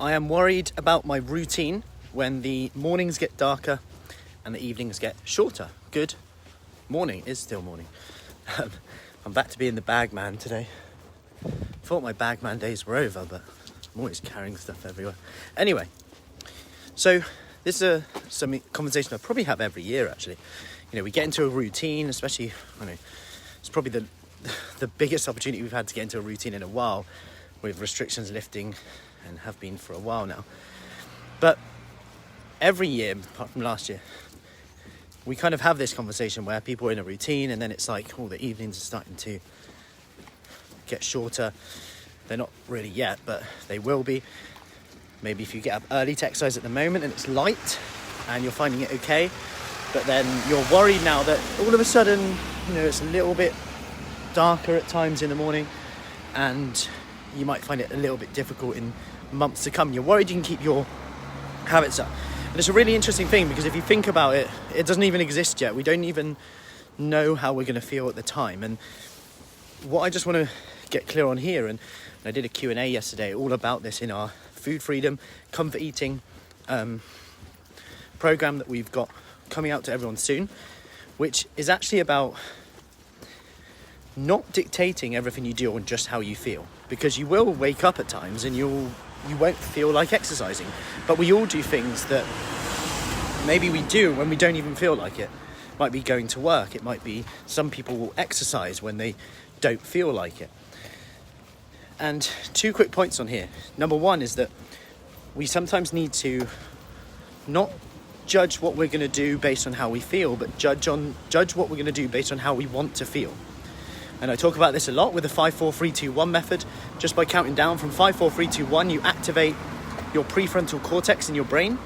I am worried about my routine when the mornings get darker and the evenings get shorter. Good morning. It is still morning. I'm back to being the bagman today. Thought my bagman days were over, but I'm always carrying stuff everywhere. Anyway, so this is some conversation I probably have every year, actually. You know, we get into a routine, especially, it's probably the biggest opportunity we've had to get into a routine in a while, with restrictions lifting, and have been for a while now. But every year, apart from last year, we kind of have this conversation where people are in a routine, and then it's like, the evenings are starting to get shorter. They're not really yet, but they will be. Maybe if you get up early to exercise at the moment and it's light and you're finding it okay, but then you're worried now that all of a sudden, it's a little bit darker at times in the morning, and you might find it a little bit difficult in months to come. You're worried you can keep your habits up. And it's a really interesting thing, because if you think about it, it doesn't even exist yet. We don't even know how we're going to feel at the time. And what I just want to get clear on here, and I did a Q&A yesterday all about this in our food freedom, comfort eating program that we've got coming out to everyone soon, which is actually about not dictating everything you do on just how you feel, because you will wake up at times and you won't feel like exercising, but we all do things that maybe we do when we don't even feel like it. It might be going to work, it might be some people will exercise when they don't feel like it. And 2 quick points on here. Number one is that we sometimes need to not judge what we're going to do based on how we feel, but judge what we're going to do based on how we want to feel. And I talk about this a lot with the 5-4-3-2-1 method. Just by counting down from 5-4-3-2-1, you activate your prefrontal cortex in your brain,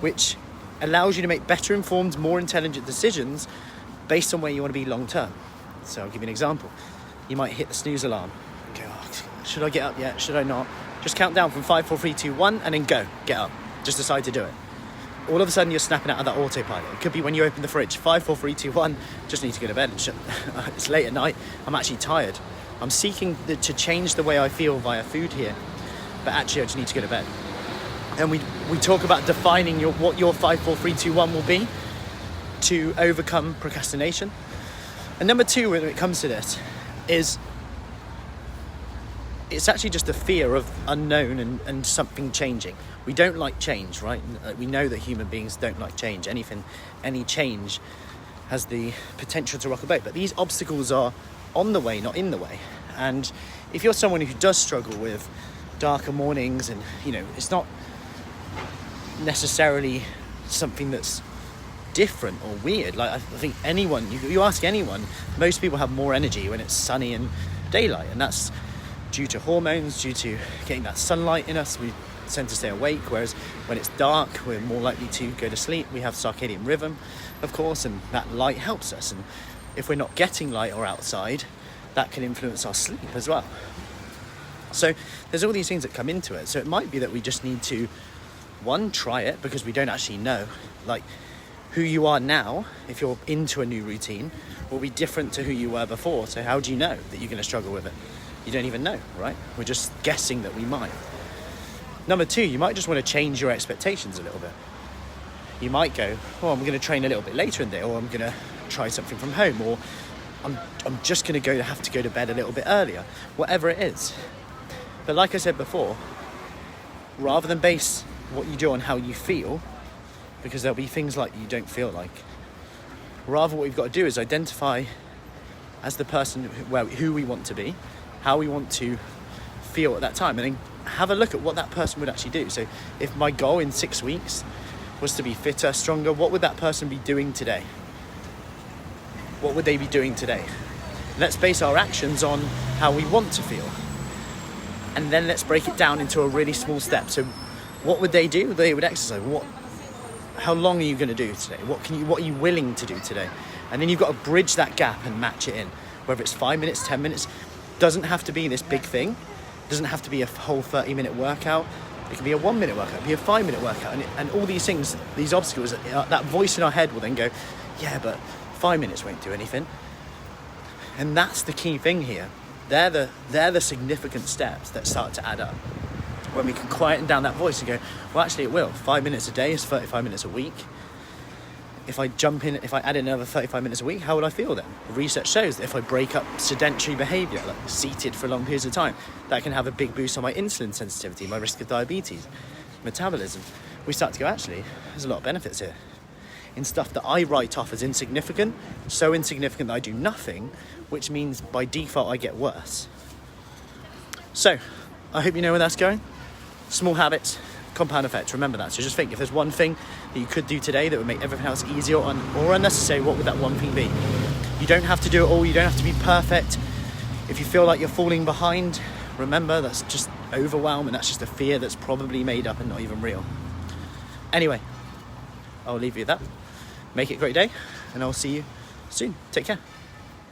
which allows you to make better informed, more intelligent decisions based on where you want to be long term. So I'll give you an example. You might hit the snooze alarm and go, should I get up yet? Should I not? Just count down from 5-4-3-2-1 and then go. Get up. Just decide to do it. All of a sudden you're snapping out of that autopilot. It could be when you open the fridge. 5-4-3-2-1, just need to go to bed. It's late at night. I'm actually tired. I'm seeking to change the way I feel via food here, but actually I just need to go to bed. And we talk about defining what your 5-4-3-2-1 will be to overcome procrastination. And number 2, when it comes to this, is it's actually just the fear of unknown and something changing. We don't like change, right? We know that human beings don't like change. Any change has the potential to rock a boat. But these obstacles are on the way, not in the way. And if you're someone who does struggle with darker mornings, and it's not necessarily something that's different or weird. Like, I think anyone, you ask anyone, most people have more energy when it's sunny and daylight, and that's due to hormones, due to getting that sunlight in us. We tend to stay awake, whereas when it's dark, we're more likely to go to sleep. We have circadian rhythm, of course, and that light helps us. And if we're not getting light or outside, that can influence our sleep as well. So there's all these things that come into it. So it might be that we just need to, one, try it, because we don't actually know. Like, who you are now, if you're into a new routine, will be different to who you were before. So how do you know that you're going to struggle with it? You don't even know, right? We're just guessing that we might. Number 2, you might just want to change your expectations a little bit. You might go, I'm going to train a little bit later in the day, or I'm going to try something from home, or I'm just going to have to go to bed a little bit earlier, whatever it is. But like I said before, rather than base what you do on how you feel, because there'll be things like you don't feel like, rather what we've got to do is identify as the person who we want to be, how we want to feel at that time, and then have a look at what that person would actually do. So if my goal in 6 weeks was to be fitter, stronger, what would that person be doing today? What would they be doing today? Let's base our actions on how we want to feel, and then let's break it down into a really small step. So what would they do? They would exercise. How long are you going to do today? What are you willing to do today? And then you've got to bridge that gap and match it in, whether it's 5 minutes, 10 minutes. Doesn't have to be this big thing. Doesn't have to be a whole 30-minute workout. It can be a 1-minute workout, it can be a 5-minute workout, and all these things, these obstacles, that voice in our head will then go, yeah, but 5 minutes won't do anything. And that's the key thing here. They're the significant steps that start to add up. when we can quieten down that voice and go, well, actually it will. 5 minutes a day is 35 minutes a week. If I add in another 35 minutes a week, how would I feel then? Research shows that if I break up sedentary behaviour, like seated for long periods of time, that can have a big boost on my insulin sensitivity, my risk of diabetes, metabolism. We start to go, actually, there's a lot of benefits here. In stuff that I write off as insignificant, so insignificant that I do nothing, which means by default I get worse. So, I hope you know where that's going. Small habits, compound effect, remember that. So just think, if there's one thing that you could do today that would make everything else easier or unnecessary, what would that one thing be? You don't have to do it all, you don't have to be perfect. If you feel like you're falling behind, remember that's just overwhelm, and that's just a fear that's probably made up and not even real. Anyway, I'll leave you at that. Make it a great day, and I'll see you soon. Take care.